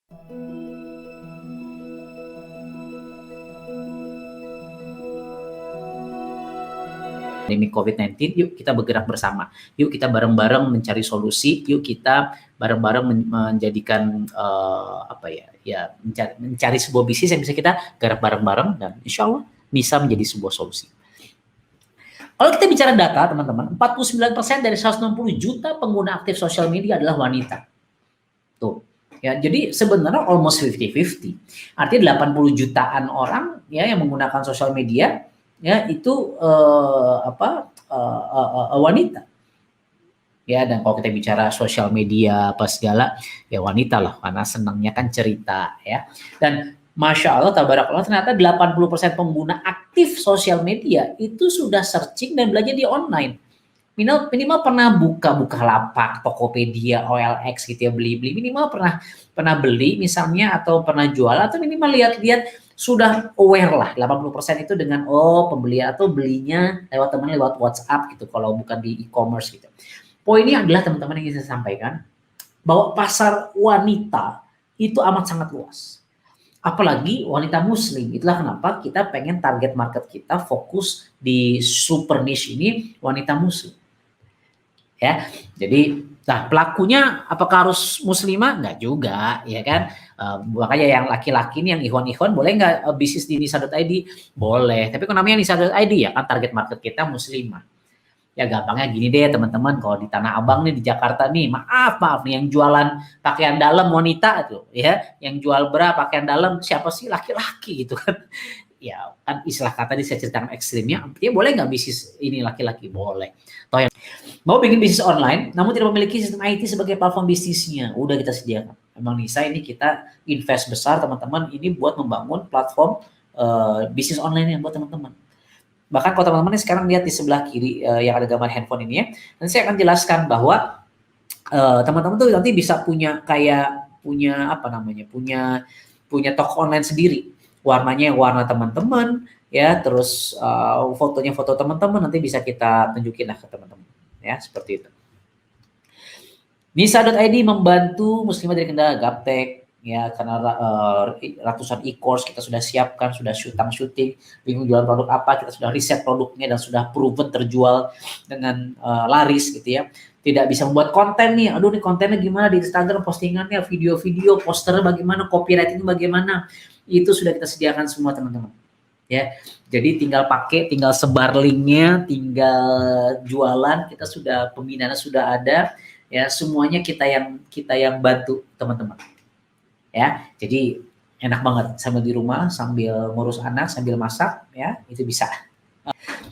Pandemi COVID-19, yuk kita bergerak bersama. Yuk kita bareng-bareng mencari solusi. Yuk kita bareng-bareng menjadikan mencari sebuah bisnis yang bisa kita garap bareng-bareng dan insya Allah bisa menjadi sebuah solusi. Kalau kita bicara data, teman-teman, 49% dari 160 juta pengguna aktif sosial media adalah wanita. Tuh. Ya, jadi sebenarnya almost 50-50. Artinya 80 jutaan orang ya yang menggunakan sosial media ya itu wanita. Ya, dan kalau kita bicara sosial media apa segala ya wanita lah karena senangnya kan cerita ya. Dan Masya Allah, tabarakallah, ternyata 80% pengguna aktif sosial media itu sudah searching dan belajar di online. Minimal pernah buka lapak, Tokopedia, OLX gitu ya, beli-beli, minimal pernah beli misalnya atau pernah jual atau minimal lihat-lihat sudah aware lah 80% itu dengan pembelian atau belinya lewat temannya lewat WhatsApp gitu kalau bukan di e-commerce gitu. Poinnya adalah teman-teman yang saya sampaikan bahwa pasar wanita itu amat sangat luas. Apalagi wanita muslim. Itulah kenapa kita pengen target market kita fokus di super niche ini wanita muslim. Ya, jadi pelakunya apakah harus muslimah? Enggak juga, ya kan? Makanya yang laki-laki ini yang ikhwan-ikhwan boleh nggak bisnis di nisa.id? Boleh, tapi kalau namanya nisa.id ya kan target market kita muslimah. Ya gampangnya gini deh teman-teman, kalau di Tanah Abang nih di Jakarta nih, maaf nih yang jualan pakaian dalam wanita tuh ya, yang jual bra pakaian dalam siapa sih? Laki-laki gitu kan. Ya kan istilah kata di saya ceritakan ekstrimnya, dia boleh nggak bisnis ini laki-laki? Boleh. Toh yang mau bikin bisnis online, namun tidak memiliki sistem IT sebagai platform bisnisnya, udah kita sediakan. Emang Nisa ini kita invest besar teman-teman, ini buat membangun platform bisnis online yang buat teman-teman. Bahkan kalau teman-teman sekarang lihat di sebelah kiri yang ada gambar handphone ini ya, nanti saya akan jelaskan bahwa teman-teman tuh nanti bisa punya punya toko online sendiri. Warnanya warna teman-teman ya, terus fotonya foto teman-teman, nanti bisa kita tunjukin lah ke teman-teman ya, seperti itu. Nisa.id membantu muslimah dari kendala gaptek ya, karena ratusan e-course kita sudah siapkan, sudah syuting, bingung jualan produk apa, kita sudah riset produknya dan sudah proven terjual dengan laris gitu ya. Tidak bisa membuat konten nih, aduh nih kontennya gimana di Instagram, postingannya, video-video, posternya bagaimana, copywriting bagaimana, itu sudah kita sediakan semua teman-teman ya. Jadi tinggal sebar linknya, tinggal jualan, kita sudah pembinaannya sudah ada ya, semuanya kita yang bantu teman-teman ya. Jadi enak banget sambil di rumah, sambil ngurus anak, sambil masak ya, itu bisa.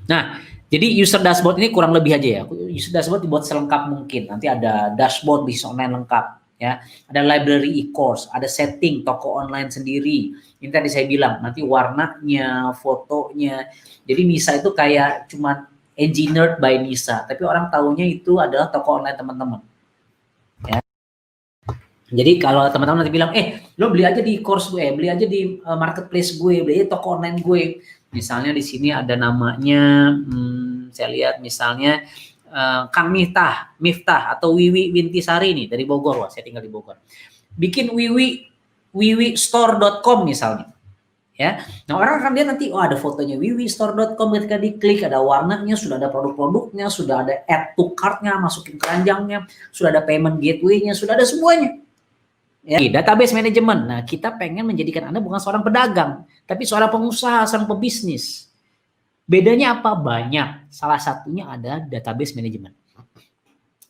Nah, jadi user dashboard ini kurang lebih aja ya. User dashboard dibuat selengkap mungkin. Nanti ada dashboard bisnis online lengkap ya. Ada library e-course, ada setting toko online sendiri. Ini tadi saya bilang, nanti warnanya, fotonya. Jadi Nisa itu kayak cuman engineered by Nisa, tapi orang tahunya itu adalah toko online teman-teman. Ya. Jadi kalau teman-teman nanti bilang, lo beli aja di course gue, beli aja di marketplace gue, beli aja toko online gue. Misalnya di sini ada namanya, saya lihat misalnya Kang Miftah atau Wiwi Wintisari nih dari Bogor, wah saya tinggal di Bogor. Bikin wiwistore.com misalnya. Ya. Nah, orang akan lihat nanti ada fotonya wiwistore.com, ketika diklik ada warnanya, sudah ada produk-produknya, sudah ada add to cart-nya, masukin keranjangnya, sudah ada payment gateway-nya, sudah ada semuanya. Ya, database manajemen. Nah, kita pengen menjadikan Anda bukan seorang pedagang, tapi seorang pengusaha, seorang pebisnis. Bedanya apa? Banyak. Salah satunya ada database manajemen.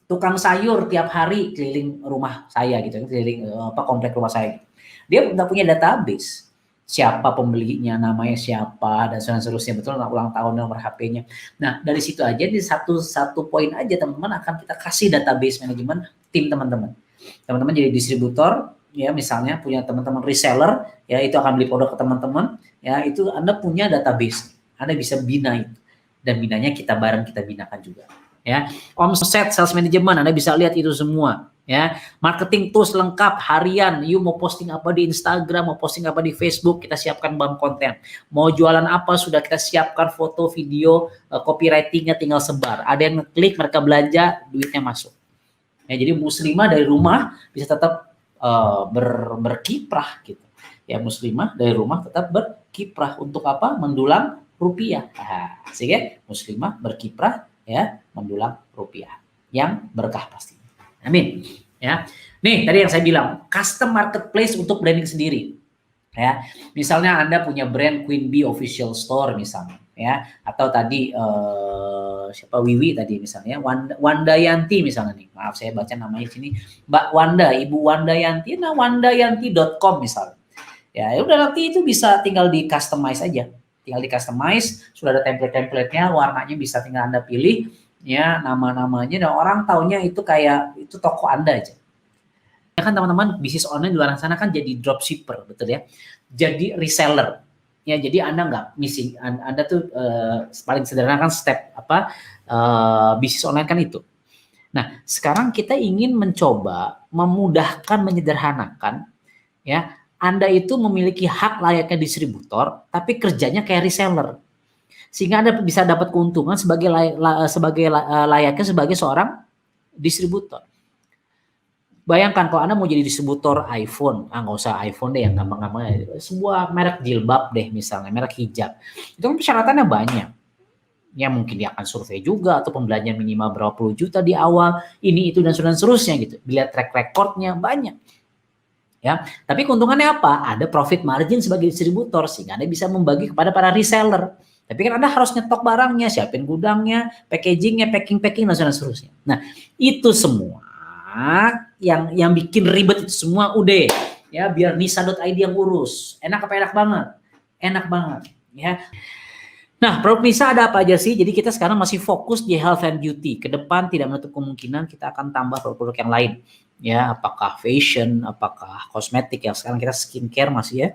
Tukang sayur tiap hari keliling rumah saya gitu, keliling komplek rumah saya. Dia nggak punya database. Siapa pembelinya, namanya siapa, dan seterusnya, betul, ulang tahun, nomor HP-nya. Nah, dari situ aja, di satu poin aja teman-teman akan kita kasih database manajemen tim teman-teman. Teman-teman jadi distributor ya, misalnya punya teman-teman reseller ya, itu akan beli produk ke teman-teman ya, itu Anda punya database, Anda bisa bina itu, dan binanya kita bareng, kita binakan juga ya. Omset, sales management, Anda bisa lihat itu semua ya. Marketing tools lengkap harian, you mau posting apa di Instagram, mau posting apa di Facebook, kita siapkan bank konten. Mau jualan apa, sudah kita siapkan foto, video, copywritingnya, tinggal sebar. Ada yang ngeklik, mereka belanja, duitnya masuk. Ya, jadi muslimah dari rumah bisa tetap berkiprah gitu. Ya, muslimah dari rumah tetap berkiprah untuk apa? Mendulang rupiah. Nah, sehingga muslimah berkiprah ya, mendulang rupiah yang berkah pasti. Amin. Ya. Nih, tadi yang saya bilang, custom marketplace untuk branding sendiri. Ya, misalnya Anda punya brand Queen Bee Official Store misalnya, ya, atau tadi siapa Wiwi tadi misalnya, Wanda Yanti misalnya nih, maaf saya baca namanya sini, Mbak Wanda, Ibu Wanda Yanti, nah wandayanti.com misalnya, ya udah nanti itu bisa tinggal di customize aja, tinggal di customize, sudah ada template-templatenya, warnanya bisa tinggal Anda pilih, ya nama-namanya, dan orang taunya itu kayak itu toko Anda aja. Ya kan teman-teman, bisnis online di luar sana kan jadi dropshipper, betul ya, jadi reseller ya, jadi Anda nggak missing, Anda tuh paling sederhana kan step apa bisnis online kan itu. Nah sekarang kita ingin mencoba memudahkan, menyederhanakan ya, Anda itu memiliki hak layaknya distributor tapi kerjanya kayak reseller, sehingga Anda bisa dapat keuntungan sebagai layaknya sebagai seorang distributor. Bayangkan kalau Anda mau jadi distributor iPhone, nggak usah iPhone deh yang gampang-gampang, sebuah merek jilbab deh misalnya, merek hijab, itu kan persyaratannya banyak. Ya mungkin dia akan survei juga, atau pembeliannya minimal berapa puluh juta di awal, ini itu dan seterusnya gitu. Dilihat track recordnya banyak. Ya, tapi keuntungannya apa? Ada profit margin sebagai distributor, sehingga Anda bisa membagi kepada para reseller. Tapi kan Anda harus nyetok barangnya, siapin gudangnya, packagingnya, packing dan seterusnya. Nah, itu semua yang bikin ribet itu semua udah ya, biar nisa.id yang urus. Enak apa enak banget? Enak banget ya. Nah, produk Nisa ada apa aja sih? Jadi kita sekarang masih fokus di health and beauty. Ke depan tidak menutup kemungkinan kita akan tambah produk-produk yang lain. Ya, apakah fashion, apakah kosmetik, ya sekarang kita skincare masih ya.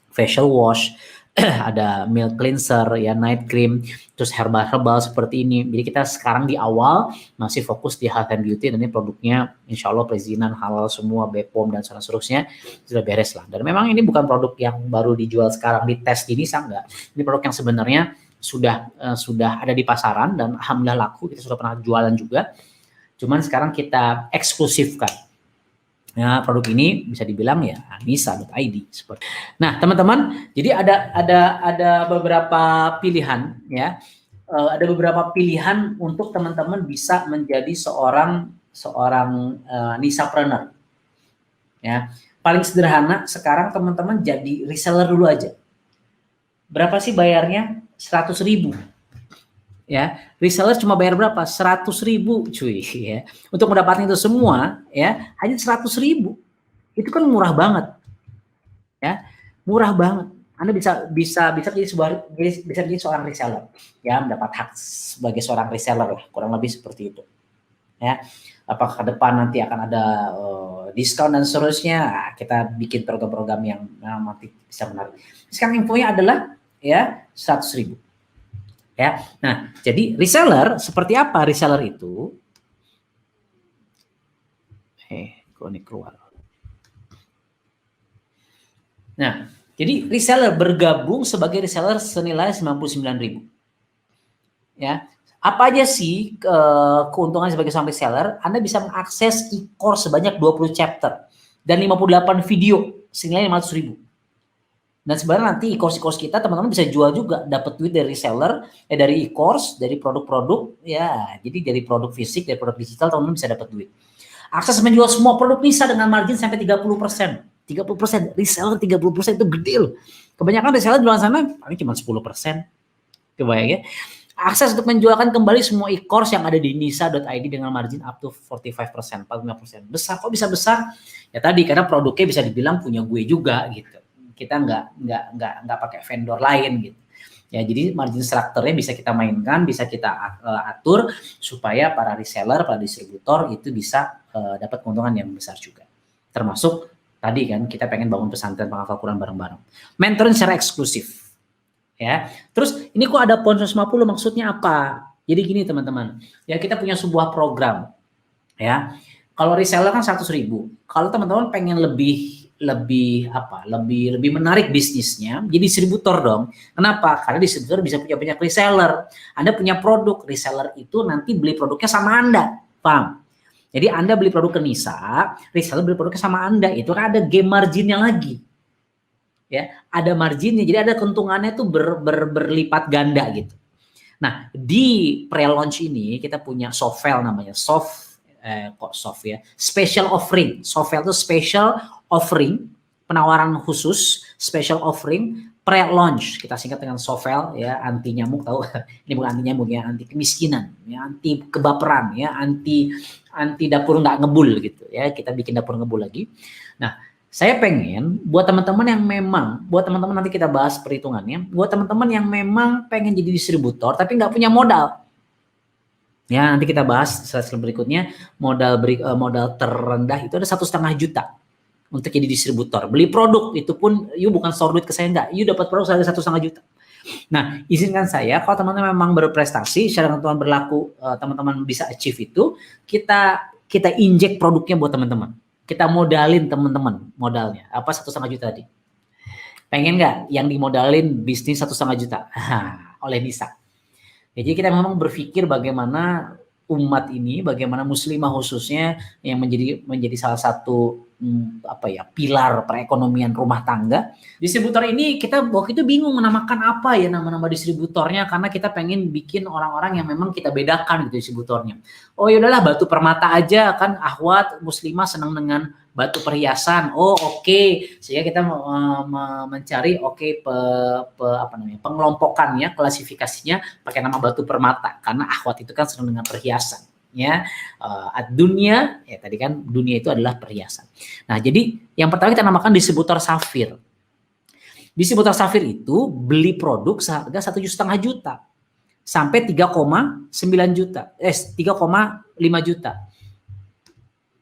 Facial wash, ada milk cleanser, ya night cream, terus herbal seperti ini. Jadi kita sekarang di awal masih fokus di health and beauty, dan ini produknya insya Allah perizinan halal semua, BPOM dan seterusnya sudah beres lah. Dan memang ini bukan produk yang baru dijual sekarang di tes di Nisa, enggak. Ini produk yang sebenarnya sudah ada di pasaran dan alhamdulillah laku, kita sudah pernah jualan juga. Cuman sekarang kita eksklusifkan. Nah, produk ini bisa dibilang ya nisa.id seperti. Nah, teman-teman, jadi ada beberapa pilihan ya. Ada beberapa pilihan untuk teman-teman bisa menjadi seorang nisapreneur. Ya. Paling sederhana sekarang teman-teman jadi reseller dulu aja. Berapa sih bayarnya? 100.000. Ya, reseller cuma bayar berapa? 100.000 cuy ya. Untuk mendapatkan itu semua ya, hanya 100.000. Itu kan murah banget. Ya, murah banget. Anda bisa jadi seorang reseller. Ya, mendapat hak sebagai seorang reseller lah, kurang lebih seperti itu. Ya. Apakah ke depan nanti akan ada diskon dan seterusnya? Kita bikin program-program yang nanti bisa menarik. Sekarang infonya adalah ya 100.000. Ya, nah jadi reseller seperti apa reseller itu? Kok ini keluar. Nah, jadi reseller bergabung sebagai reseller senilai 99.000. Ya, apa aja sih keuntungan sebagai seorang reseller? Anda bisa mengakses e-course sebanyak 20 chapter dan 58 video senilai 500.000. Dan sebenarnya nanti e-course kita teman-teman bisa jual juga, dapat duit dari reseller, dari e-course, dari produk-produk, ya. Jadi dari produk fisik, dari produk digital teman-teman bisa dapat duit. Akses menjual semua produk Nisa dengan margin sampai 30%. 30%, reseller 30% itu gede loh. Kebanyakan reseller di luar sana paling cuma 10%. Kebayang ya? Akses untuk menjualkan kembali semua e-course yang ada di nisa.id dengan margin up to 45%, 45%. Besar, kok bisa besar? Ya tadi karena produknya bisa dibilang punya gue juga gitu. Kita nggak pakai vendor lain gitu ya, jadi margin strukturnya bisa kita mainkan, bisa kita atur supaya para reseller, para distributor itu bisa dapat keuntungan yang besar juga. Termasuk tadi kan kita pengen bangun pesantren penghafal Quran bareng-bareng, mentoring secara eksklusif ya. Terus ini kok ada poin 150, maksudnya apa? Jadi gini teman-teman ya, kita punya sebuah program ya. Kalau reseller kan 100.000, kalau teman-teman pengen lebih menarik bisnisnya, jadi distributor dong. Kenapa? Karena distributor bisa punya banyak reseller. Anda punya produk, reseller itu nanti beli produknya sama Anda, paham? Jadi Anda beli produk ke Nisa, reseller beli produknya sama Anda, itu kan ada game marginnya lagi. Ya, ada marginnya, jadi ada keuntungannya tuh berlipat ganda gitu. Nah, di pre-launch ini kita punya Sovel namanya, special offering. Sovel itu special offering, penawaran khusus, special offering pre-launch. Kita singkat dengan Sovel ya, anti nyamuk tahu. Ini bukan anti nyamuk ya, anti kemiskinan, ya, anti kebaperan ya, anti dapur nggak ngebul gitu ya. Kita bikin dapur ngebul lagi. Nah, saya pengen buat teman-teman yang memang, buat teman-teman nanti kita bahas perhitungannya, buat teman-teman yang memang pengen jadi distributor tapi nggak punya modal. Ya, nanti kita bahas slide berikutnya, modal terendah itu ada 1,5 juta untuk jadi distributor. Beli produk itu pun, you bukan store duit ke saya enggak, you dapat produk ada 1,5 juta. Nah, izinkan saya kalau teman-teman memang berprestasi, syarat teman-teman berlaku, teman-teman bisa achieve itu, kita injek produknya buat teman-teman. Kita modalin teman-teman modalnya. Apa 1,5 juta tadi? Pengen nggak yang dimodalin bisnis 1,5 juta? Oleh Nisa. Jadi kita memang berpikir bagaimana umat ini, bagaimana muslimah khususnya yang menjadi salah satu pilar perekonomian rumah tangga. Distributor ini kita waktu itu bingung menamakan apa ya nama-nama distributornya, karena kita pengen bikin orang-orang yang memang kita bedakan gitu distributornya. Oh yaudahlah batu permata aja, kan Ahwat muslimah senang dengan batu perhiasan. Oh oke. Sehingga kita mencari pengelompokannya, klasifikasinya pakai nama batu permata, karena Ahwat itu kan senang dengan perhiasan. Ya, dunia ya tadi kan dunia itu adalah perhiasan. Nah, jadi yang pertama kita namakan distributor safir. Distributor safir itu beli produk seharga 1,5 juta sampai 3,9 juta, 3,5 juta.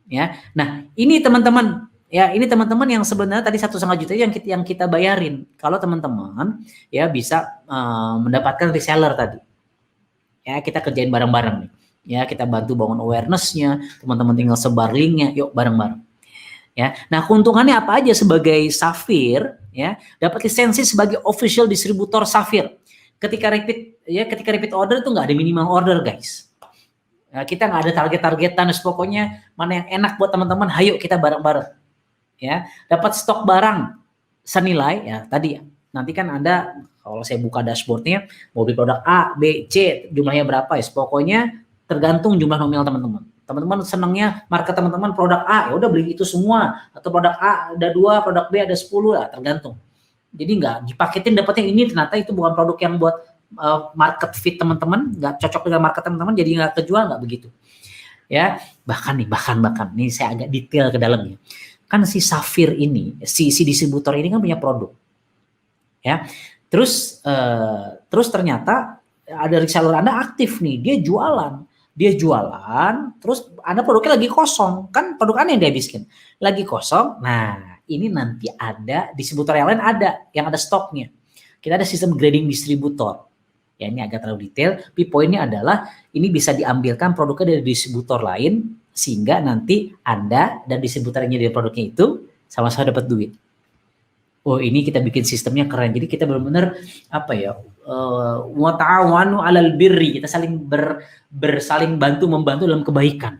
Ya. Nah, ini teman-teman yang sebenarnya tadi 1,5 juta yang kita bayarin. Kalau teman-teman ya bisa mendapatkan reseller tadi. Ya, kita kerjain bareng-bareng nih. Ya, kita bantu bangun awareness-nya, teman-teman tinggal sebar link-nya, yuk bareng-bareng. Ya. Nah, keuntungannya apa aja sebagai Safir ya, dapat lisensi sebagai official distributor Safir. Ketika repeat order itu nggak ada minimal order, guys. Ya, kita nggak ada target-targetan, pokoknya mana yang enak buat teman-teman, hayo kita bareng-bareng. Ya, dapat stok barang senilai ya tadi. Nanti kan Anda kalau saya buka dashboardnya, mau beli produk A, B, C, jumlahnya berapa ya, pokoknya tergantung jumlah nominal teman-teman. Teman-teman senangnya market teman-teman produk A, ya udah beli itu semua, atau produk A ada 2, produk B ada 10 lah, tergantung. Jadi nggak dipaketin dapatnya ini, ternyata itu bukan produk yang buat market fit teman-teman, nggak cocok dengan market teman-teman, jadi nggak kejual, nggak begitu. Ya, bahkan nih saya agak detail ke dalamnya. Kan si Safir ini, si distributor ini kan punya produk. Ya. Terus ternyata ada reseller Anda aktif nih, dia jualan, terus Anda produknya lagi kosong, kan produk Anda yang dihabiskan, lagi kosong. Nah, ini nanti ada distributor yang lain yang ada stoknya. Kita ada sistem grading distributor. Ya, ini agak terlalu detail, tapi poinnya adalah ini bisa diambilkan produknya dari distributor lain, sehingga nanti Anda dan distributor yang nyediain produknya itu sama-sama dapat duit. Oh, ini kita bikin sistemnya keren. Jadi kita benar-benar wa ta'awanu 'alal birri, kita saling saling bantu membantu dalam kebaikan.